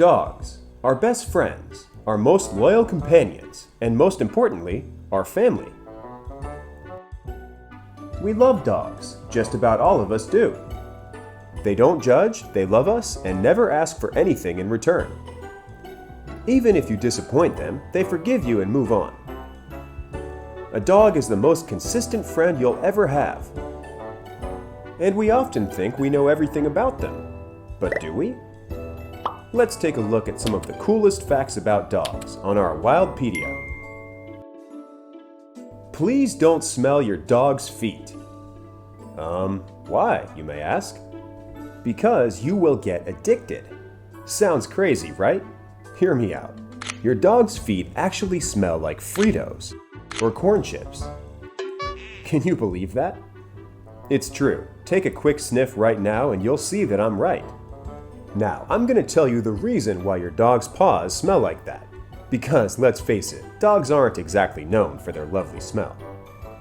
Dogs, our best friends, our most loyal companions, and most importantly, our family. We love dogs, just about all of us do. They don't judge, they love us, and never ask for anything in return. Even if you disappoint them, they forgive you and move on. A dog is the most consistent friend you'll ever have. And we often think we know everything about them. But do we? Let's take a look at some of the coolest facts about dogs on our Wildpedia. Please don't smell your dog's feet. Why, you may ask? Because you will get addicted. Sounds crazy, right? Hear me out. Your dog's feet actually smell like Fritos or corn chips. Can you believe that? It's true. Take a quick sniff right now and you'll see that I'm right. Now, I'm going to tell you the reason why your dog's paws smell like that. Because, let's face it, dogs aren't exactly known for their lovely smell.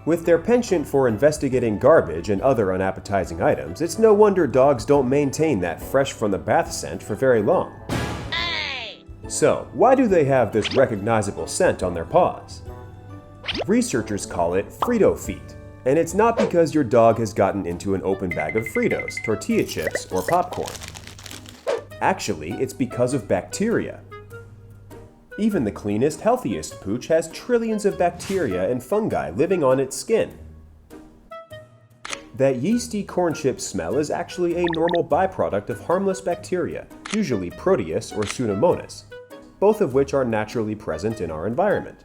With their penchant for investigating garbage and other unappetizing items, it's no wonder dogs don't maintain that fresh from the bath scent for very long. So, why do they have this recognizable scent on their paws? Researchers call it Frito feet, and it's not because your dog has gotten into an open bag of Fritos, tortilla chips, or popcorn. Actually, it's because of bacteria. Even the cleanest, healthiest pooch has trillions of bacteria and fungi living on its skin. That yeasty corn chip smell is actually a normal byproduct of harmless bacteria, usually Proteus or Pseudomonas, both of which are naturally present in our environment.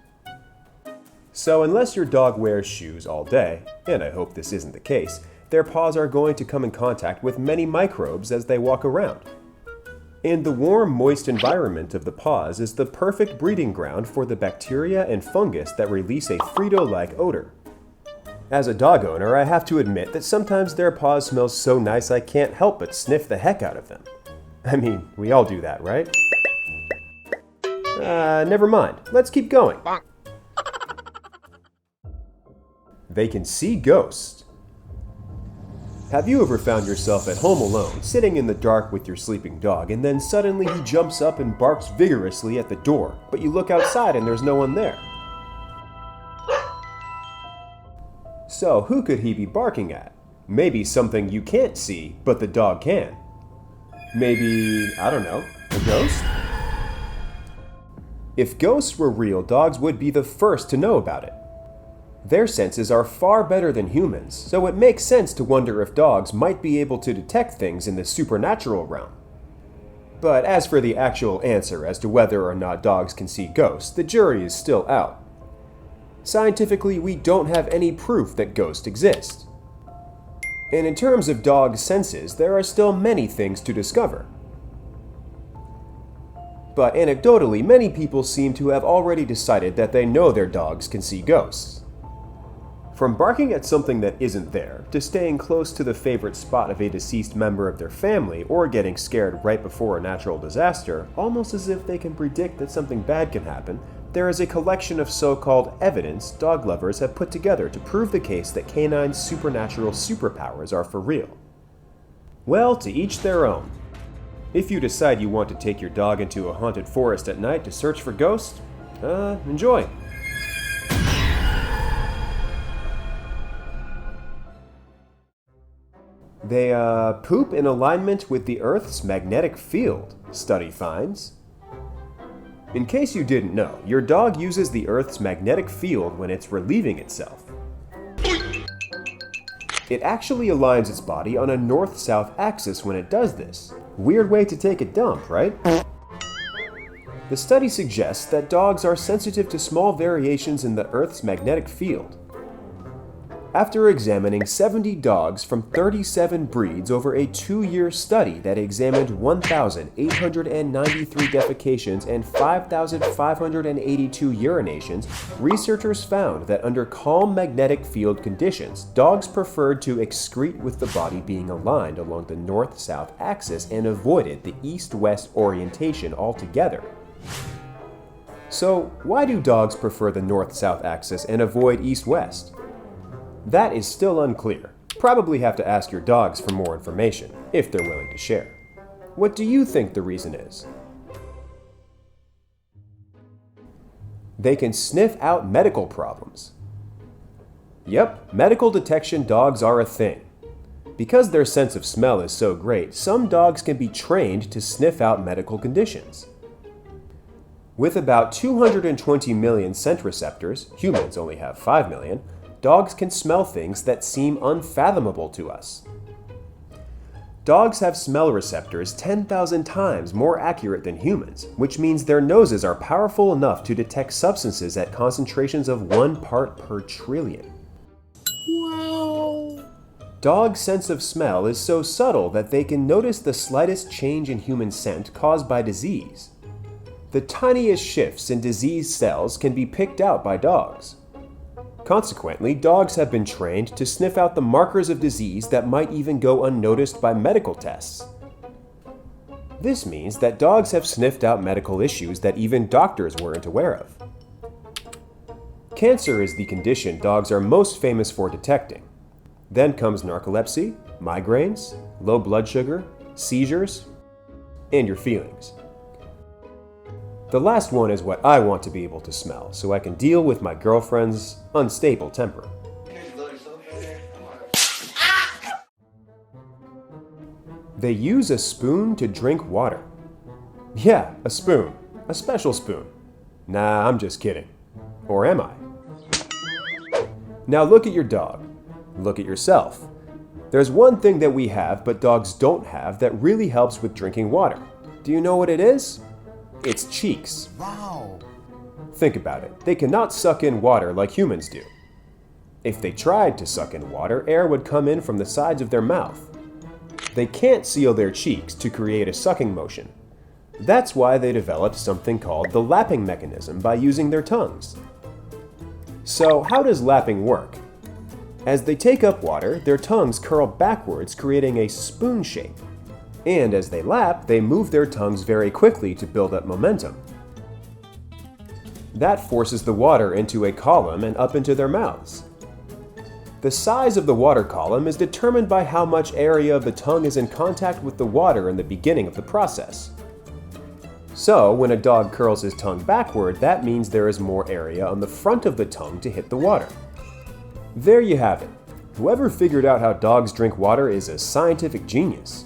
So unless your dog wears shoes all day, and I hope this isn't the case, their paws are going to come in contact with many microbes as they walk around. And the warm, moist environment of the paws is the perfect breeding ground for the bacteria and fungus that release a Frito-like odor. As a dog owner, I have to admit that sometimes their paws smell so nice I can't help but sniff the heck out of them. I mean, we all do that, right? Never mind. Let's keep going. They can see ghosts. Have you ever found yourself at home alone, sitting in the dark with your sleeping dog, and then suddenly he jumps up and barks vigorously at the door, but you look outside and there's no one there? So, who could he be barking at? Maybe something you can't see, but the dog can. Maybe, I don't know, a ghost? If ghosts were real, dogs would be the first to know about it. Their senses are far better than humans, so it makes sense to wonder if dogs might be able to detect things in the supernatural realm. But as for the actual answer as to whether or not dogs can see ghosts, the jury is still out. Scientifically, we don't have any proof that ghosts exist. And in terms of dog senses, there are still many things to discover. But anecdotally, many people seem to have already decided that they know their dogs can see ghosts. From barking at something that isn't there, to staying close to the favorite spot of a deceased member of their family, or getting scared right before a natural disaster, almost as if they can predict that something bad can happen, there is a collection of so-called evidence dog lovers have put together to prove the case that canines' supernatural superpowers are for real. Well, to each their own. If you decide you want to take your dog into a haunted forest at night to search for ghosts, enjoy. They poop in alignment with the Earth's magnetic field, study finds. In case you didn't know, your dog uses the Earth's magnetic field when it's relieving itself. It actually aligns its body on a north-south axis when it does this. Weird way to take a dump, right? The study suggests that dogs are sensitive to small variations in the Earth's magnetic field. After examining 70 dogs from 37 breeds over a 2-year study that examined 1,893 defecations and 5,582 urinations, researchers found that under calm magnetic field conditions, dogs preferred to excrete with the body being aligned along the north-south axis and avoided the east-west orientation altogether. So, why do dogs prefer the north-south axis and avoid east-west? That is still unclear. Probably have to ask your dogs for more information, if they're willing to share. What do you think the reason is? They can sniff out medical problems. Yep, medical detection dogs are a thing. Because their sense of smell is so great, some dogs can be trained to sniff out medical conditions. With about 220 million scent receptors, humans only have 5 million, dogs can smell things that seem unfathomable to us. Dogs have smell receptors 10,000 times more accurate than humans, which means their noses are powerful enough to detect substances at concentrations of 1 part per trillion. Wow! Dogs' sense of smell is so subtle that they can notice the slightest change in human scent caused by disease. The tiniest shifts in disease cells can be picked out by dogs. Consequently, dogs have been trained to sniff out the markers of disease that might even go unnoticed by medical tests. This means that dogs have sniffed out medical issues that even doctors weren't aware of. Cancer is the condition dogs are most famous for detecting. Then comes narcolepsy, migraines, low blood sugar, seizures, and your feelings. The last one is what I want to be able to smell, so I can deal with my girlfriend's unstable temper. They use a spoon to drink water. Yeah, a spoon. A special spoon. Nah, I'm just kidding. Or am I? Now look at your dog. Look at yourself. There's one thing that we have but dogs don't have that really helps with drinking water. Do you know what it is? It's cheeks. Wow! Think about it. They cannot suck in water like humans do. If they tried to suck in water, air would come in from the sides of their mouth. They can't seal their cheeks to create a sucking motion. That's why they developed something called the lapping mechanism by using their tongues. So how does lapping work? As they take up water, their tongues curl backwards, creating a spoon shape. And as they lap, they move their tongues very quickly to build up momentum. That forces the water into a column and up into their mouths. The size of the water column is determined by how much area of the tongue is in contact with the water in the beginning of the process. So, when a dog curls his tongue backward, that means there is more area on the front of the tongue to hit the water. There you have it. Whoever figured out how dogs drink water is a scientific genius.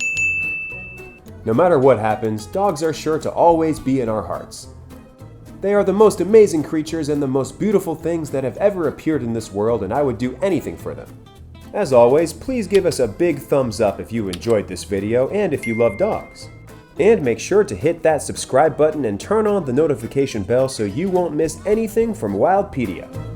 No matter what happens, dogs are sure to always be in our hearts. They are the most amazing creatures and the most beautiful things that have ever appeared in this world, and I would do anything for them. As always, please give us a big thumbs up if you enjoyed this video and if you love dogs. And make sure to hit that subscribe button and turn on the notification bell so you won't miss anything from Wildpedia.